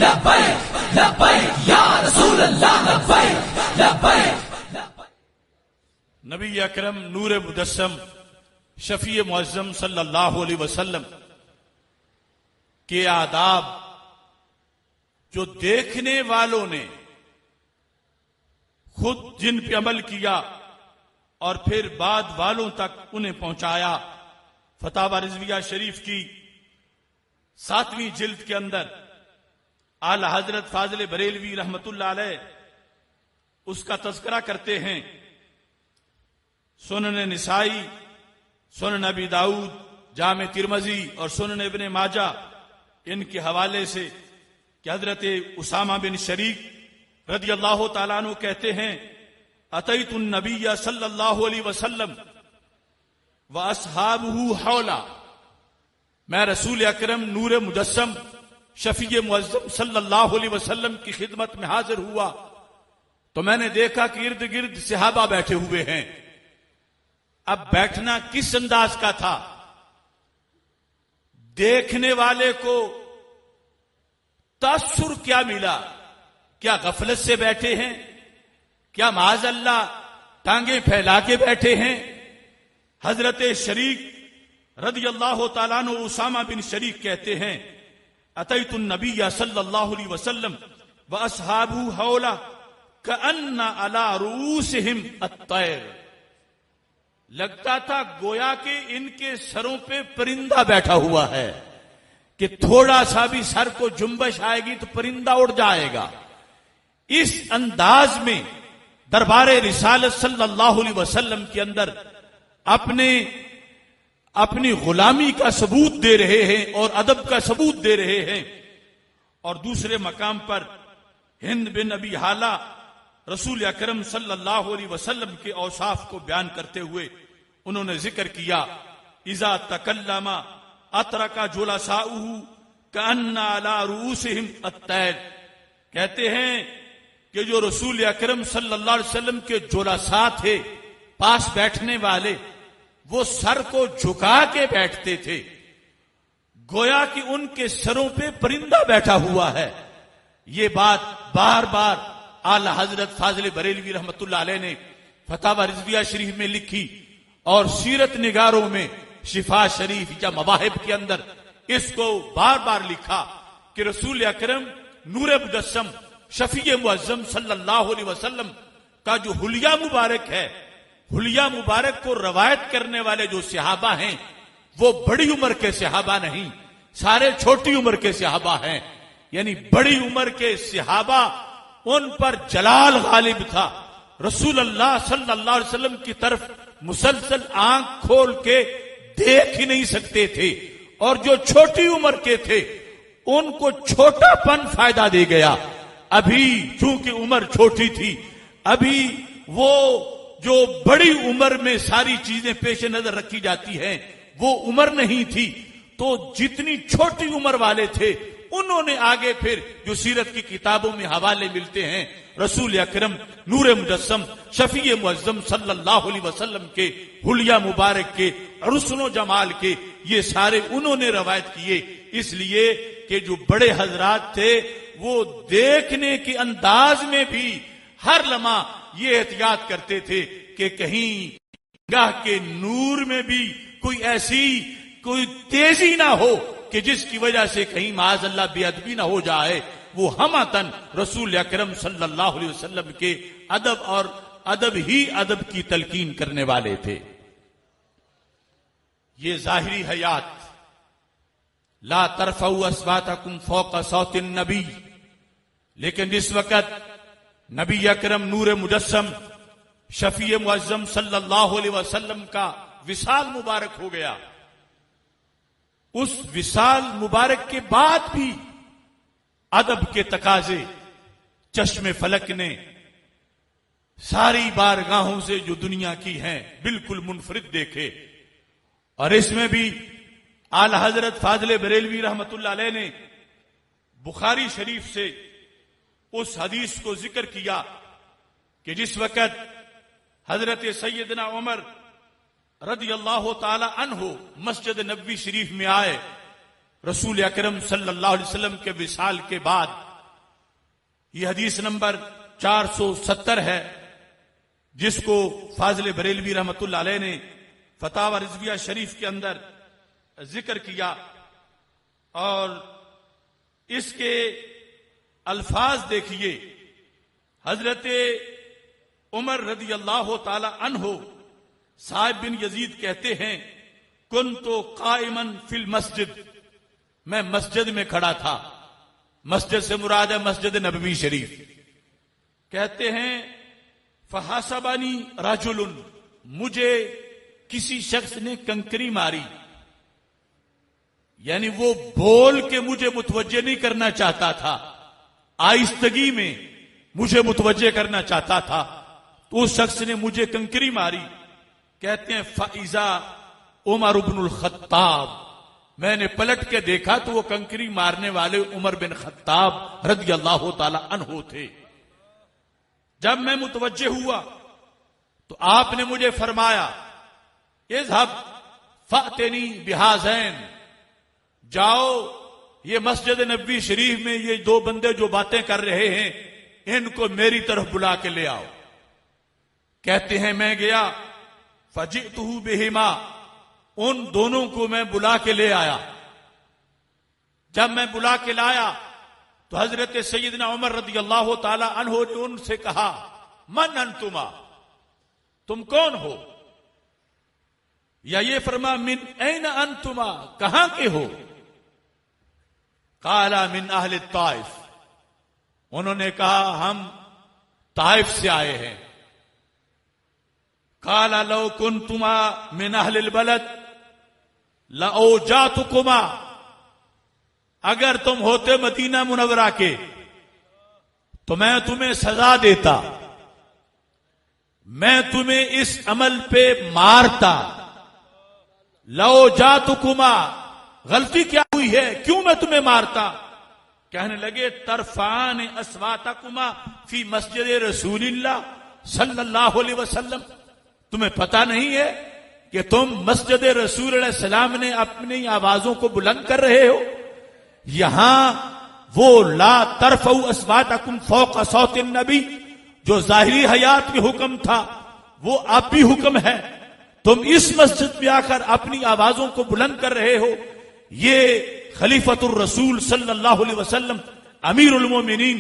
لبیک لبیک یا رسول اللہ لبیک لبیک. نبی اکرم نور مجسم شفیع معظم صلی اللہ علیہ وسلم کے آداب جو دیکھنے والوں نے خود جن پہ عمل کیا اور پھر بعد والوں تک انہیں پہنچایا، فتاوی رضویہ شریف کی 7ویں جلد کے اندر اعلی حضرت فاضل بریلوی رحمت اللہ علیہ اس کا تذکرہ کرتے ہیں. سنن نسائی، سنن ابی داؤد، جامع ترمذی اور سنن ابن ماجہ ان کے حوالے سے کہ حضرت اسامہ بن شریک رضی اللہ تعالیٰ عنہ کہتے ہیں اتیت النبی صلی اللہ علیہ وسلم واصحابہ حولا، میں رسول اکرم نور مجسم شفیع معظم صلی اللہ علیہ وسلم کی خدمت میں حاضر ہوا تو میں نے دیکھا کہ ارد گرد صحابہ بیٹھے ہوئے ہیں. اب بیٹھنا کس انداز کا تھا؟ دیکھنے والے کو تاثر کیا ملا؟ کیا غفلت سے بیٹھے ہیں؟ کیا معاذ اللہ ٹانگیں پھیلا کے بیٹھے ہیں؟ حضرت شریک رضی اللہ تعالیٰ عنہ اسامہ بن شریک کہتے ہیں اتیت النبی صلی اللہ علیہ وسلم واصحابہ حولا کأن علی رؤوسہم الطیر، لگتا تھا گویا کہ ان کے سروں پہ پرندہ بیٹھا ہوا ہے کہ تھوڑا سا بھی سر کو جنبش آئے گی تو پرندہ اڑ جائے گا. اس انداز میں دربار رسالت صلی اللہ علیہ وسلم کے اندر اپنی غلامی کا ثبوت دے رہے ہیں اور ادب کا ثبوت دے رہے ہیں. اور دوسرے مقام پر ہند بن ابی حالہ رسول اکرم صلی اللہ علیہ وسلم کے اوصاف کو بیان کرتے ہوئے انہوں نے ذکر کیا اذا تکلم اترک جلساؤہ کأن علی رؤوسہم الطیر، کہتے ہیں کہ جو رسول اکرم صلی اللہ علیہ وسلم کے جلساء تھے، پاس بیٹھنے والے، وہ سر کو جھکا کے بیٹھتے تھے گویا کہ ان کے سروں پہ پرندہ بیٹھا ہوا ہے. یہ بات بار بار اعلی حضرت فاضل بریلوی رحمت اللہ علیہ نے فتاوی رضویہ شریف میں لکھی اور سیرت نگاروں میں شفا شریف یا مواہب کے اندر اس کو بار بار لکھا کہ رسول اکرم نور مجسم شفیع معظم صلی اللہ علیہ وسلم کا جو حلیہ مبارک ہے، حلیہ مبارک کو روایت کرنے والے جو صحابہ ہیں وہ بڑی عمر کے صحابہ نہیں، سارے چھوٹی عمر کے صحابہ ہیں. یعنی بڑی عمر کے صحابہ ان پر جلال غالب تھا، رسول اللہ صلی اللہ علیہ وسلم کی طرف مسلسل آنکھ کھول کے دیکھ ہی نہیں سکتے تھے، اور جو چھوٹی عمر کے تھے ان کو چھوٹا پن فائدہ دے گیا. ابھی چونکہ عمر چھوٹی تھی، ابھی وہ جو بڑی عمر میں ساری چیزیں پیش نظر رکھی جاتی ہیں وہ عمر نہیں تھی، تو جتنی چھوٹی عمر والے تھے انہوں نے آگے پھر جو سیرت کی کتابوں میں حوالے ملتے ہیں رسول اکرم نور مجسم شفیع معظم صلی اللہ علیہ وسلم کے حلیہ مبارک کے حسن و جمال کے، یہ سارے انہوں نے روایت کیے. اس لیے کہ جو بڑے حضرات تھے وہ دیکھنے کے انداز میں بھی ہر لمحہ یہ احتیاط کرتے تھے کہ کہیں گاہ کے نور میں بھی کوئی تیزی نہ ہو کہ جس کی وجہ سے کہیں معاذ اللہ بے ادبی نہ ہو جائے. وہ ہمتن رسول اکرم صلی اللہ علیہ وسلم کے ادب اور ادب ہی ادب کی تلقین کرنے والے تھے. یہ ظاہری حیات لا ترفعوا اصواتکم فوق صوت النبی، لیکن جس وقت نبی اکرم نور مجسم شفیع معظم صلی اللہ علیہ وسلم کا وصال مبارک ہو گیا، اس وصال مبارک کے بعد بھی ادب کے تقاضے چشم فلک نے ساری بارگاہوں سے جو دنیا کی ہیں بالکل منفرد دیکھے. اور اس میں بھی اعلی حضرت فاضل بریلوی رحمت اللہ علیہ نے بخاری شریف سے اس حدیث کو ذکر کیا کہ جس وقت حضرت سیدنا عمر رضی اللہ تعالی عنہ مسجد نبوی شریف میں آئے رسول اکرم صلی اللہ علیہ وسلم کے وصال کے بعد یہ حدیث نمبر 470 ہے، جس کو فاضل بریلوی رحمت اللہ علیہ نے فتاوی رضویہ شریف کے اندر ذکر کیا، اور اس کے الفاظ دیکھیے۔ حضرت عمر رضی اللہ تعالی عنہ صاحب بن یزید کہتے ہیں کنتو قائما فی المسجد، میں مسجد میں کھڑا تھا، مسجد سے مراد ہے مسجد نبوی شریف۔ کہتے ہیں فحسبنی رجل، مجھے کسی شخص نے کنکری ماری، یعنی وہ بول کے مجھے متوجہ نہیں کرنا چاہتا تھا، آہستگی میں مجھے متوجہ کرنا چاہتا تھا، تو اس شخص نے مجھے کنکری ماری۔ کہتے ہیں فَإِذَا عمر بن الخطاب، میں نے پلٹ کے دیکھا تو وہ کنکری مارنے والے عمر بن خطاب رضی اللہ تعالی عنہ تھے۔ جب میں متوجہ ہوا تو آپ نے مجھے فرمایا اذهب فأتنی بہذین، جاؤ یہ مسجد نبوی شریف میں یہ دو بندے جو باتیں کر رہے ہیں ان کو میری طرف بلا کے لے آؤ۔ کہتے ہیں میں گیا فجئتہ بہما، ان دونوں کو میں بلا کے لے آیا۔ جب میں بلا کے لایا تو حضرت سیدنا عمر رضی اللہ تعالی عنہ نے ان سے کہا من انتما، تم کون ہو؟ یا یہ فرما من این انتما، کہاں کے ہو؟ قال من اہل الطائف، انہوں نے کہا ہم طائف سے آئے ہیں۔ قال لو کنتما من اہل البلد لاوجاتکما، اگر تم ہوتے مدینہ منورہ کے تو میں تمہیں سزا دیتا، میں تمہیں اس عمل پہ مارتا۔ لاوجاتکما، غلطی کیا ہوئی ہے، کیوں میں تمہیں مارتا؟ کہنے لگے ترفعان اصواتکما فی مسجد رسول اللہ صلی اللہ علیہ وسلم، تمہیں پتہ نہیں ہے کہ تم مسجد رسول علیہ السلام نے اپنی آوازوں کو بلند کر رہے ہو؟ یہاں وہ لا ترفعوا اصواتکم فوق صوت النبی جو ظاہری حیات میں حکم تھا وہ اب بھی حکم ہے، تم اس مسجد میں آ کر اپنی آوازوں کو بلند کر رہے ہو۔ یہ خلیفۃ الرسول صلی اللہ علیہ وسلم امیر المومنین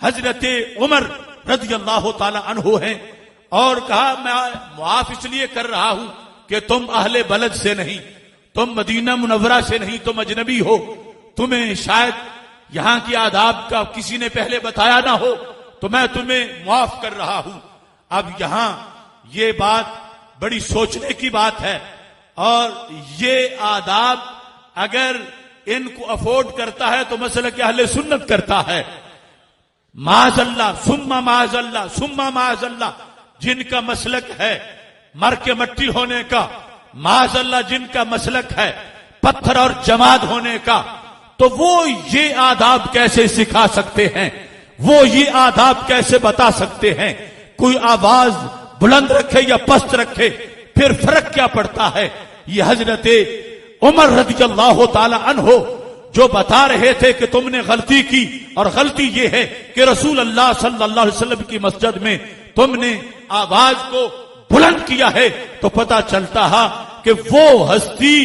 حضرت عمر رضی اللہ تعالی عنہ ہیں، اور کہا میں معاف اس لیے کر رہا ہوں کہ تم اہل بلد سے نہیں، تم مدینہ منورہ سے نہیں، تم اجنبی ہو، تمہیں شاید یہاں کی آداب کا کسی نے پہلے بتایا نہ ہو، تو میں تمہیں معاف کر رہا ہوں۔ اب یہاں یہ بات بڑی سوچنے کی بات ہے، اور یہ آداب اگر ان کو افورڈ کرتا ہے تو مسلک اہل سنت کرتا ہے۔ معاذ اللہ ثم معاذ اللہ ثم معاذ اللہ جن کا مسلک ہے مر کے مٹی ہونے کا، معاذ اللہ جن کا مسلک ہے پتھر اور جماد ہونے کا، تو وہ یہ آداب کیسے سکھا سکتے ہیں، وہ یہ آداب کیسے بتا سکتے ہیں؟ کوئی آواز بلند رکھے یا پست رکھے پھر فرق کیا پڑتا ہے؟ یہ حضرت عمر رضی اللہ تعالی عنہ جو بتا رہے تھے کہ تم نے غلطی کی، اور غلطی یہ ہے کہ رسول اللہ صلی اللہ علیہ وسلم کی مسجد میں تم نے آواز کو بلند کیا ہے، تو پتا چلتا ہے کہ وہ ہستی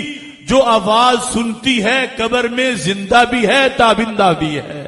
جو آواز سنتی ہے قبر میں زندہ بھی ہے تابندہ بھی ہے۔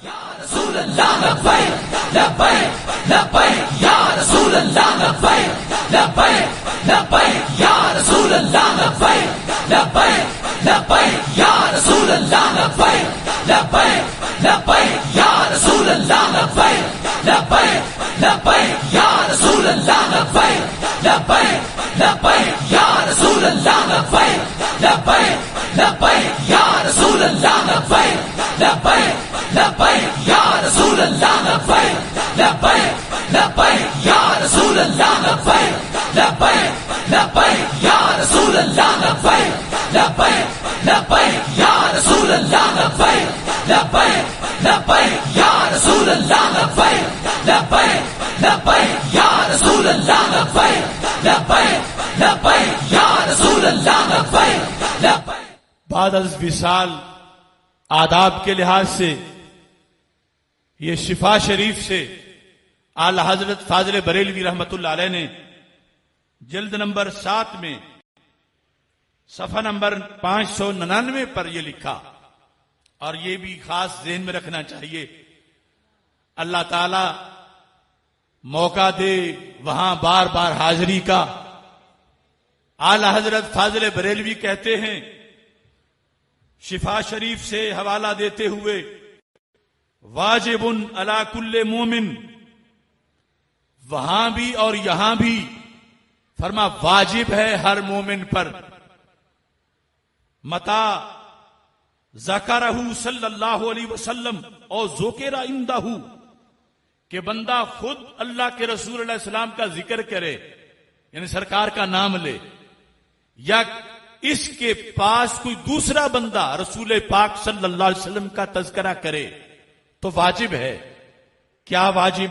یا رسول اللہ لبیک لبیک لبیک، یا رسول اللہ لبیک لبیک لبیک، یا رسول اللہ لبیک لبیک لبیک، یا رسول اللہ لبیک لبیک لبیک، یا رسول اللہ لبیک لبیک لبیک، یا رسول اللہ لبیک لبیک لبیک، یا رسول اللہ لبیک لبیک لبیک، یا رسول اللہ لبیک لبیک لبیک، یا رسول اللہ لبیک لبیک لبیک، یا رسول اللہ لبیک لبیک لبیک، یا رسول اللہ لبیک لبیک لبیک، یا رسول اللہ لبیک لبیک لبیک، یا رسول اللہ لبیک لبیک لبیک، یا رسول اللہ لبیک لبیک لبیک، یا رسول اللہ لبیک لبیک۔ بعد از وصال آداب کے لحاظ سے یہ شفا شریف سے اعلی حضرت فاضل بریلوی رحمت اللہ علیہ نے جلد نمبر 7 میں صفحہ نمبر 599 پر یہ لکھا، اور یہ بھی خاص ذہن میں رکھنا چاہیے، اللہ تعالی موقع دے وہاں بار بار حاضری کا۔ اعلی حضرت فاضل بریلوی کہتے ہیں شفا شریف سے حوالہ دیتے ہوئے، واجب علی کل مومن، وہاں بھی اور یہاں بھی فرما واجب ہے ہر مومن پر، متا ذکرہ صلی اللہ علیہ وسلم اور ذکر عندہ، کہ بندہ خود اللہ کے رسول علیہ السلام کا ذکر کرے، یعنی سرکار کا نام لے، یا اس کے پاس کوئی دوسرا بندہ رسول پاک صلی اللہ علیہ وسلم کا تذکرہ کرے تو واجب ہے۔ کیا واجب